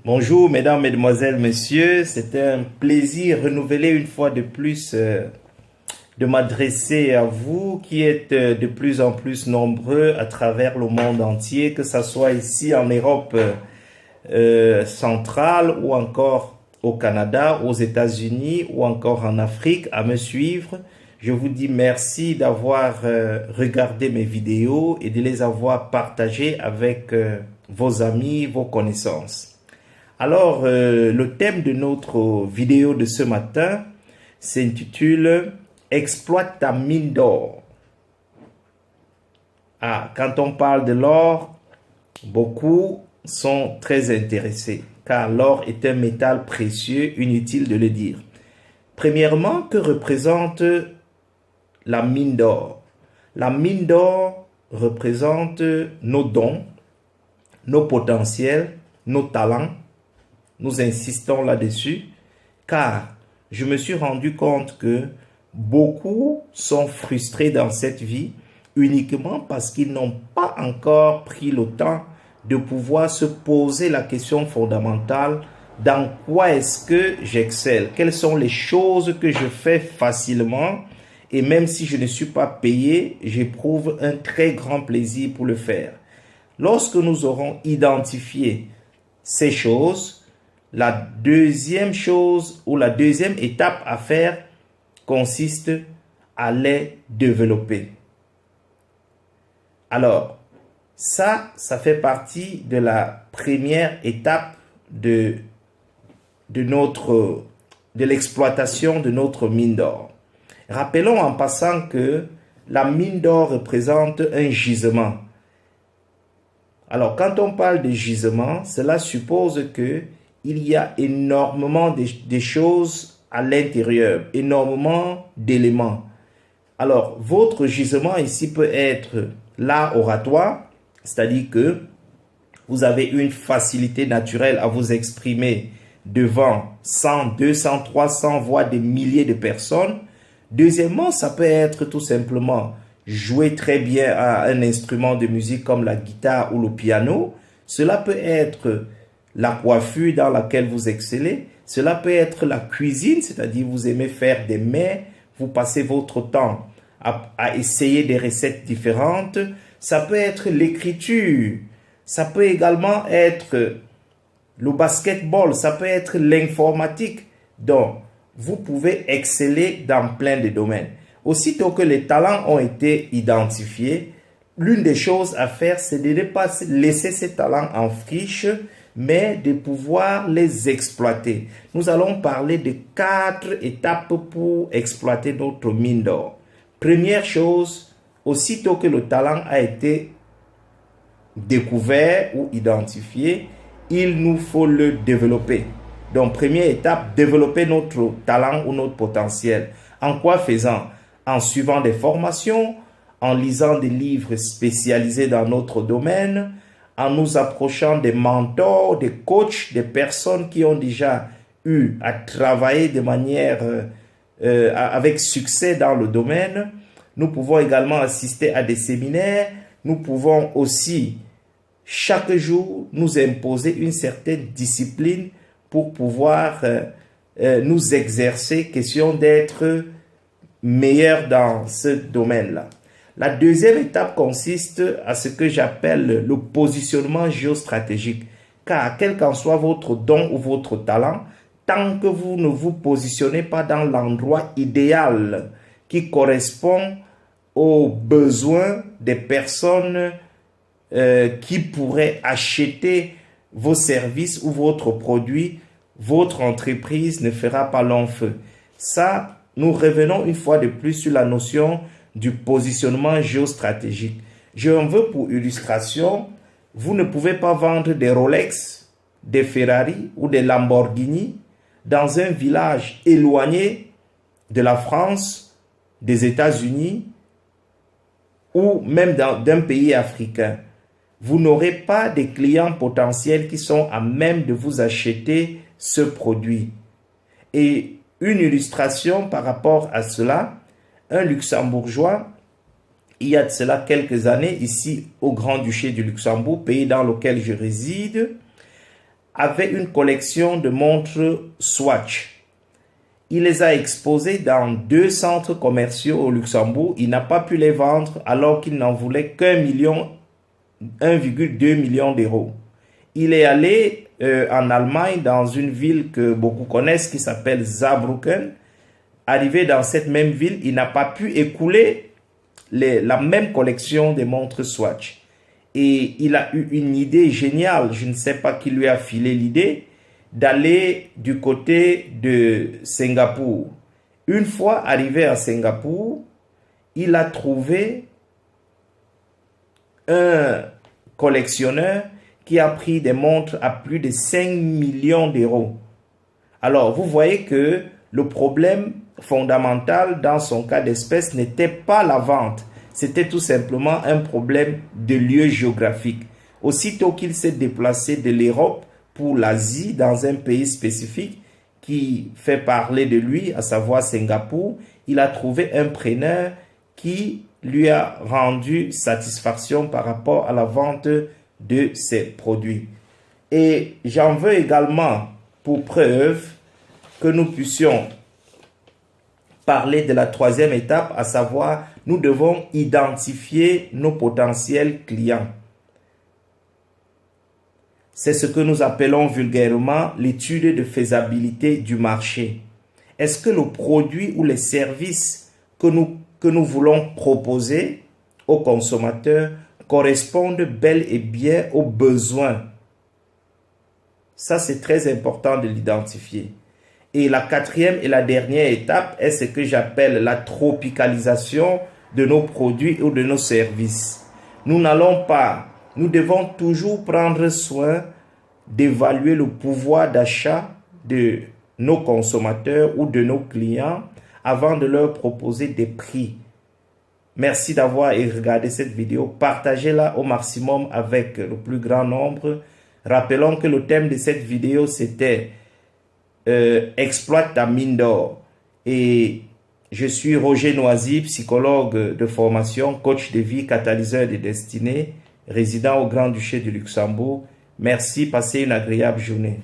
Bonjour mesdames, mesdemoiselles, messieurs, c'est un plaisir renouvelé une fois de plus de m'adresser à vous qui êtes de plus en plus nombreux à travers le monde entier, que ce soit ici en Europe centrale ou encore au Canada, aux États-Unis ou encore en Afrique à me suivre. Je vous dis merci d'avoir regardé mes vidéos et de les avoir partagées avec vos amis, vos connaissances. Alors, le thème de notre vidéo de ce matin s'intitule « Exploite ta mine d'or ». Quand on parle de l'or, beaucoup sont très intéressés car l'or est un métal précieux, inutile de le dire. Premièrement, que représente la mine d'or? La mine d'or représente nos dons, nos potentiels, nos talents. Nous insistons là-dessus, car je me suis rendu compte que beaucoup sont frustrés dans cette vie uniquement parce qu'ils n'ont pas encore pris le temps de pouvoir se poser la question fondamentale: dans quoi est-ce que j'excelle? Quelles sont les choses que je fais facilement? Et même si je ne suis pas payé, j'éprouve un très grand plaisir pour le faire. Lorsque nous aurons identifié ces choses, la deuxième chose ou la deuxième étape à faire consiste à les développer. Alors, ça fait partie de la première étape de l'exploitation de notre mine d'or. Rappelons en passant que la mine d'or représente un gisement. Alors, quand on parle de gisement, cela suppose que il y a énormément de choses à l'intérieur, énormément d'éléments. Alors, votre gisement ici peut être l'art oratoire, c'est-à-dire que vous avez une facilité naturelle à vous exprimer devant 100, 200, 300, voire des milliers de personnes. Deuxièmement, ça peut être tout simplement jouer très bien à un instrument de musique comme la guitare ou le piano. Cela peut être la coiffure dans laquelle vous excellez. Cela peut être la cuisine, c'est-à-dire vous aimez faire des mets, vous passez votre temps à essayer des recettes différentes. Ça peut être l'écriture, ça peut également être le basketball, ça peut être l'informatique. Donc, vous pouvez exceller dans plein de domaines. Aussitôt que les talents ont été identifiés, l'une des choses à faire, c'est de ne pas laisser ces talents en friche, mais de pouvoir les exploiter. Nous allons parler de 4 étapes pour exploiter notre mine d'or. Première chose, aussitôt que le talent a été découvert ou identifié, il nous faut le développer. Donc, première étape, développer notre talent ou notre potentiel. En quoi faisant? En suivant des formations, en lisant des livres spécialisés dans notre domaine, en nous approchant des mentors, des coachs, des personnes qui ont déjà eu à travailler de manière avec succès dans le domaine. Nous pouvons également assister à des séminaires. Nous pouvons aussi chaque jour nous imposer une certaine discipline pour pouvoir nous exercer, question d'être meilleur dans ce domaine-là. La deuxième étape consiste à ce que j'appelle le positionnement géostratégique. Car quel qu'en soit votre don ou votre talent, tant que vous ne vous positionnez pas dans l'endroit idéal qui correspond aux besoins des personnes qui pourraient acheter vos services ou votre produit, votre entreprise ne fera pas long feu. Ça, nous revenons une fois de plus sur la notion du positionnement géostratégique. Je en veux pour illustration, vous ne pouvez pas vendre des Rolex, des Ferrari ou des Lamborghini dans un village éloigné de la France, des États-Unis ou même d'un pays africain. Vous n'aurez pas de clients potentiels qui sont à même de vous acheter ce produit. Et une illustration par rapport à cela, un luxembourgeois, il y a de cela quelques années, ici au Grand-Duché du Luxembourg, pays dans lequel je réside, avait une collection de montres Swatch. Il les a exposées dans 2 centres commerciaux au Luxembourg. Il n'a pas pu les vendre alors qu'il n'en voulait qu'1,2 million d'euros. Il est allé en Allemagne, dans une ville que beaucoup connaissent qui s'appelle Saarbrücken. Arrivé dans cette même ville, il n'a pas pu écouler la même collection de montres Swatch. Et il a eu une idée géniale, je ne sais pas qui lui a filé l'idée, d'aller du côté de Singapour. Une fois arrivé à Singapour, il a trouvé un collectionneur qui a pris des montres à plus de 5 millions d'euros. Alors, vous voyez que le problème fondamental dans son cas d'espèce n'était pas la vente. C'était tout simplement un problème de lieu géographique. Aussitôt qu'il s'est déplacé de l'Europe pour l'Asie, dans un pays spécifique qui fait parler de lui, à savoir Singapour, il a trouvé un preneur qui lui a rendu satisfaction par rapport à la vente de ses produits. Et j'en veux également pour preuve que nous puissions parler de la 3e étape, à savoir, nous devons identifier nos potentiels clients. C'est ce que nous appelons vulgairement l'étude de faisabilité du marché. Est-ce que le produit ou les services que nous voulons proposer aux consommateurs correspondent bel et bien aux besoins? Ça, c'est très important de l'identifier. Et la 4e et la dernière étape est ce que j'appelle la tropicalisation de nos produits ou de nos services. Nous devons toujours prendre soin d'évaluer le pouvoir d'achat de nos consommateurs ou de nos clients avant de leur proposer des prix. Merci d'avoir regardé cette vidéo. Partagez-la au maximum avec le plus grand nombre. Rappelons que le thème de cette vidéo, c'était exploite ta mine d'or. Et je suis Roger Noisy, psychologue de formation, coach de vie, catalyseur de destinée, résident au Grand-Duché du Luxembourg. Merci, passez une agréable journée.